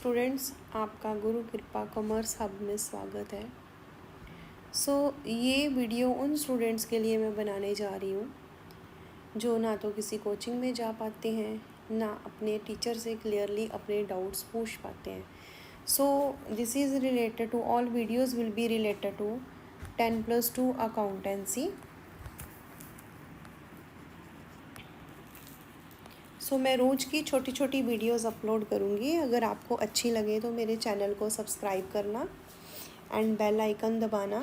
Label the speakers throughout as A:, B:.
A: Students, आपका गुरु कृपा commerce hub में स्वागत है। ये वीडियो उन स्टूडेंट्स के लिए मैं बनाने जा रही हूँ जो ना तो किसी कोचिंग में जा पाते हैं, ना अपने टीचर से क्लियरली अपने डाउट्स पूछ पाते हैं। This is related to all videos will be related to 10+2 accountancy. मैं रोज़ की छोटी छोटी वीडियोज़ अपलोड करूँगी। अगर आपको अच्छी लगे तो मेरे चैनल को सब्सक्राइब करना एंड बेल आइकन दबाना,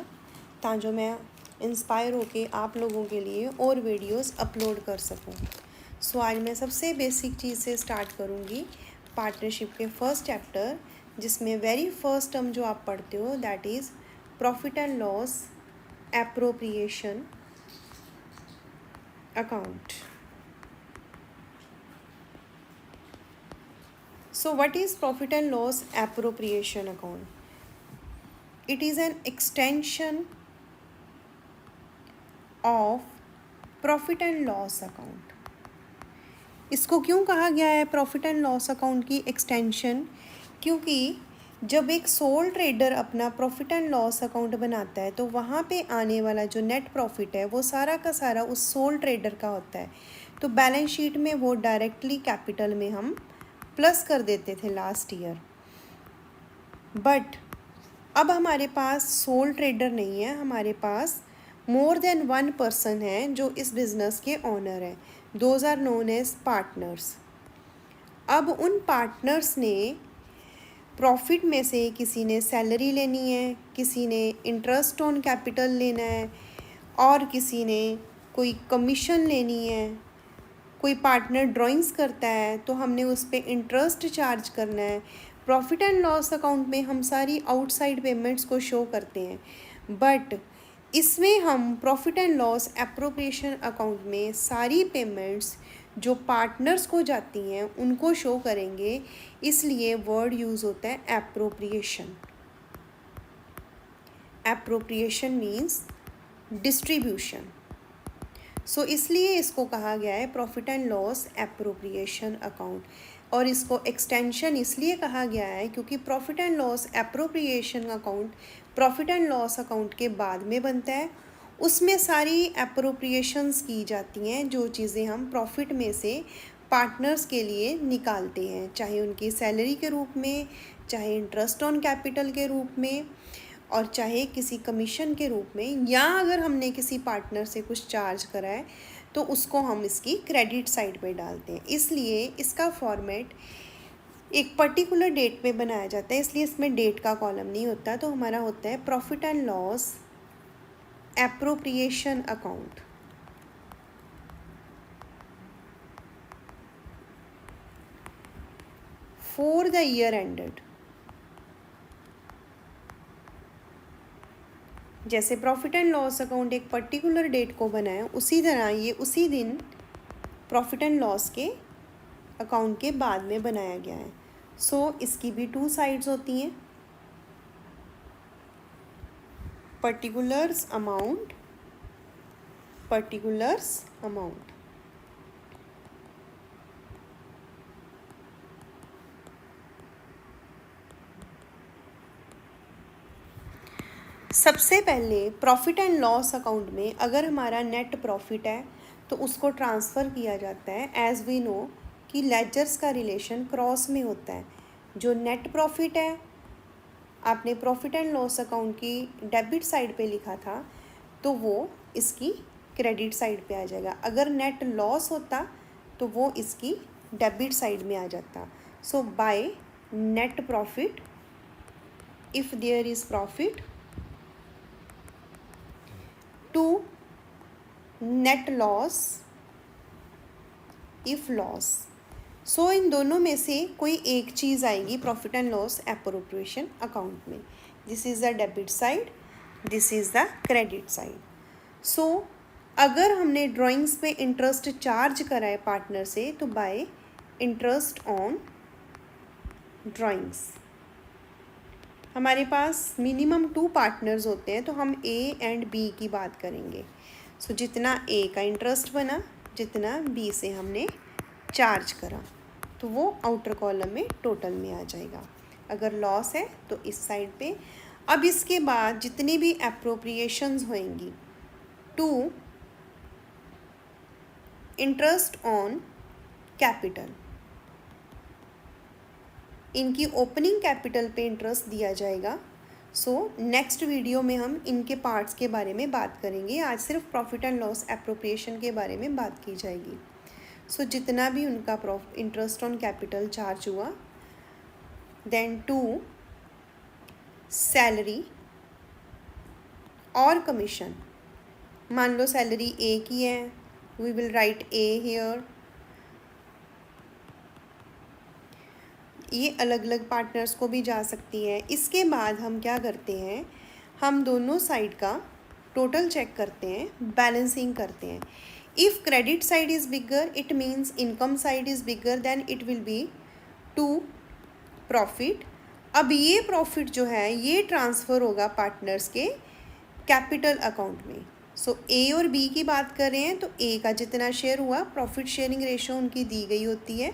A: ताकि मैं इंस्पायर होके आप लोगों के लिए और वीडियोज़ अपलोड कर सकूँ। आज मैं सबसे बेसिक चीज़ से स्टार्ट करूँगी, पार्टनरशिप के फर्स्ट चैप्टर, जिसमें वेरी फर्स्ट टर्म जो आप पढ़ते हो that is profit and loss appropriation account. So what is profit and loss appropriation account? It is an extension of profit and loss account. इसको क्यों कहा गया है प्रॉफिट एंड लॉस अकाउंट की एक्सटेंशन? क्योंकि जब एक सोल ट्रेडर अपना प्रॉफिट एंड लॉस अकाउंट बनाता है तो वहाँ पे आने वाला जो नेट प्रॉफिट है वो सारा का सारा उस सोल ट्रेडर का होता है। तो बैलेंस शीट में वो डायरेक्टली कैपिटल में हम प्लस कर देते थे लास्ट ईयर। बट अब हमारे पास सोल ट्रेडर नहीं है, हमारे पास मोर देन वन पर्सन है जो इस बिज़नेस के ओनर हैं। Those are known as partners. अब उन पार्टनर्स ने प्रॉफिट में से किसी ने सैलरी लेनी है, किसी ने इंटरेस्ट ऑन कैपिटल लेना है, और किसी ने कोई कमीशन लेनी है। कोई पार्टनर ड्राइंग्स करता है तो हमने उस पर इंटरेस्ट चार्ज करना है। प्रॉफिट एंड लॉस अकाउंट में हम सारी आउटसाइड पेमेंट्स को शो करते हैं, बट इसमें हम profit and loss appropriation account में सारी पेमेंट्स जो पार्टनर्स को जाती हैं उनको शो करेंगे। इसलिए वर्ड यूज़ होता है एप्रोप्रिएशन। Appropriation means distribution. इसलिए इसको कहा गया है profit and loss appropriation account. और इसको एक्सटेंशन इसलिए कहा गया है क्योंकि profit and loss appropriation account profit and loss account के बाद में बनता है। उसमें सारी एप्रोप्रिएशंस की जाती हैं, जो चीज़ें हम प्रॉफिट में से पार्टनर्स के लिए निकालते हैं, चाहे उनकी सैलरी के रूप में, चाहे इंटरेस्ट ऑन कैपिटल के रूप में, और चाहे किसी कमीशन के रूप में, या अगर हमने किसी पार्टनर से कुछ चार्ज करा है तो उसको हम इसकी क्रेडिट साइड पे डालते हैं। इसलिए इसका फॉर्मेट एक पर्टिकुलर डेट पे बनाया जाता है, इसलिए इसमें डेट का कॉलम नहीं होता। तो हमारा होता है profit and loss appropriation account. For the year ended. जैसे प्रॉफिट एंड लॉस अकाउंट एक पर्टिकुलर डेट को बनाए, उसी तरह ये उसी दिन प्रॉफिट एंड लॉस के अकाउंट के बाद में बनाया गया है। इसकी भी टू साइड्स होती हैं, पर्टिकुलर्स अमाउंट, पर्टिकुलर्स अमाउंट। सबसे पहले प्रॉफिट एंड लॉस अकाउंट में अगर हमारा नेट प्रॉफिट है तो उसको ट्रांसफ़र किया जाता है। एज़ वी नो कि लेजर्स का रिलेशन क्रॉस में होता है। जो नेट प्रॉफिट है आपने प्रॉफिट एंड लॉस अकाउंट की डेबिट साइड पे लिखा था तो वो इसकी क्रेडिट साइड पे आ जाएगा। अगर नेट लॉस होता तो वो इसकी डेबिट साइड में आ जाता। By net profit, if there is profit, to net loss if loss. इन दोनों में से कोई एक चीज़ आएगी profit and loss appropriation account में। This is the debit side, this is the credit side. अगर हमने ड्राइंग्स पे इंटरेस्ट चार्ज करा है पार्टनर से तो बाय इंटरेस्ट ऑन ड्राइंग्स। हमारे पास मिनिमम 2 पार्टनर्स होते हैं तो हम ए एंड बी की बात करेंगे। जितना ए का इंटरेस्ट बना, जितना बी से हमने चार्ज करा, तो वो आउटर कॉलम में टोटल में आ जाएगा। अगर लॉस है तो इस साइड पे। अब इसके बाद जितनी भी एप्रोप्रिएशंस होंगी टू इंटरेस्ट ऑन कैपिटल, इनकी ओपनिंग कैपिटल पे इंटरेस्ट दिया जाएगा। सो नेक्स्ट वीडियो में हम इनके पार्ट्स के बारे में बात करेंगे। आज सिर्फ प्रॉफिट एंड लॉस एप्रोप्रिएशन के बारे में बात की जाएगी। सो जितना भी उनका इंटरेस्ट ऑन कैपिटल चार्ज हुआ, देन टू सैलरी और कमीशन। मान लो सैलरी ए की है, we will write A here. ये अलग अलग पार्टनर्स को भी जा सकती है। इसके बाद हम क्या करते हैं, हम दोनों साइड का टोटल चेक करते हैं, बैलेंसिंग करते हैं। If credit side is bigger it means income side is bigger, then it will be to profit. अब ये प्रॉफिट जो है ये ट्रांसफ़र होगा पार्टनर्स के कैपिटल अकाउंट में। सो ए और बी की बात कर रहे हैं तो ए का जितना शेयर हुआ, प्रॉफिट शेयरिंग रेशो उनकी दी गई होती है,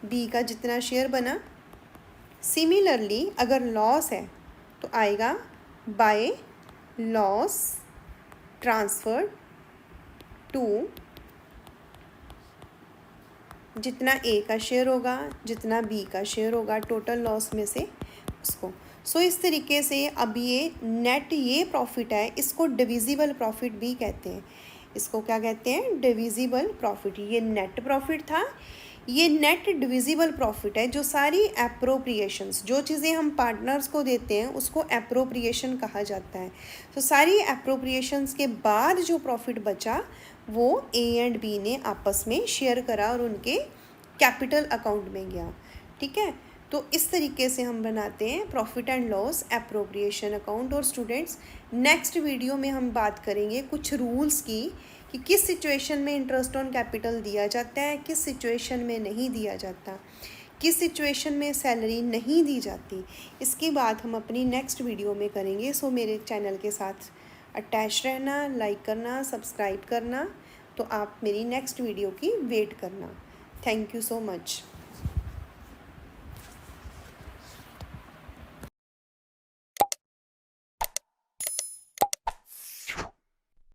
A: बी का जितना शेयर बना। सिमिलरली अगर लॉस है तो आएगा बाय लॉस ट्रांसफर टू, जितना ए का शेयर होगा, जितना बी का शेयर होगा टोटल लॉस में से उसको। सो इस तरीके से अब ये नेट ये प्रॉफिट है, इसको डिविजिबल प्रॉफिट भी कहते हैं। इसको क्या कहते हैं, डिविजिबल प्रॉफिट। ये नेट प्रॉफिट था, ये नेट डिविजिबल प्रॉफिट है। जो सारी एप्रोप्रिएशंस, जो चीज़ें हम पार्टनर्स को देते हैं उसको एप्रोप्रिएशन कहा जाता है। तो सारी एप्रोप्रिएशंस के बाद जो प्रॉफिट बचा वो ए एंड बी ने आपस में शेयर करा और उनके कैपिटल अकाउंट में गया। ठीक है, तो इस तरीके से हम बनाते हैं profit and loss appropriation account. और स्टूडेंट्स नेक्स्ट वीडियो में हम बात करेंगे कुछ रूल्स की कि किस सिचुएशन में इंटरेस्ट ऑन कैपिटल दिया जाता है, किस सिचुएशन में नहीं दिया जाता, किस सिचुएशन में सैलरी नहीं दी जाती। इसकी बात हम अपनी नेक्स्ट वीडियो में करेंगे। सो मेरे चैनल के साथ अटैच रहना, लाइक करना, सब्सक्राइब करना। तो आप मेरी नेक्स्ट वीडियो की वेट करना। Thank you so much.